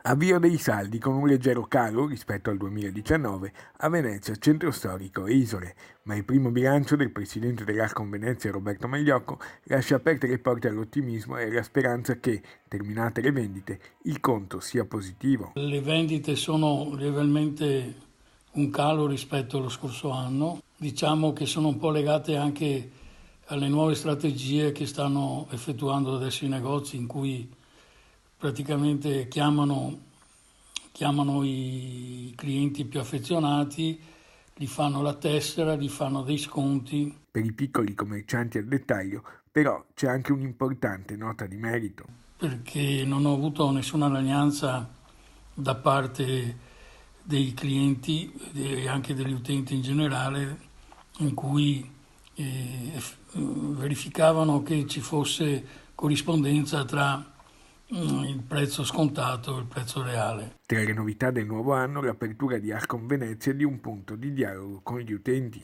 Avvio dei saldi con un leggero calo rispetto al 2019 a Venezia, centro storico e isole, ma il primo bilancio del presidente dell'Ascom Venezia Roberto Magliocco lascia aperte le porte all'ottimismo e alla speranza che, terminate le vendite, il conto sia positivo. Le vendite sono lievemente un calo rispetto allo scorso anno, diciamo che sono un po' legate anche alle nuove strategie che stanno effettuando adesso i negozi in cui praticamente chiamano i clienti più affezionati, gli fanno la tessera, gli fanno dei sconti. Per i piccoli commercianti al dettaglio, però, c'è anche un'importante nota di merito. Perché non ho avuto nessuna lagnanza da parte dei clienti e anche degli utenti in generale in cui verificavano che ci fosse corrispondenza tra il prezzo scontato e il prezzo reale. Tra le novità del nuovo anno, l'apertura di Ascom Venezia di un punto di dialogo con gli utenti.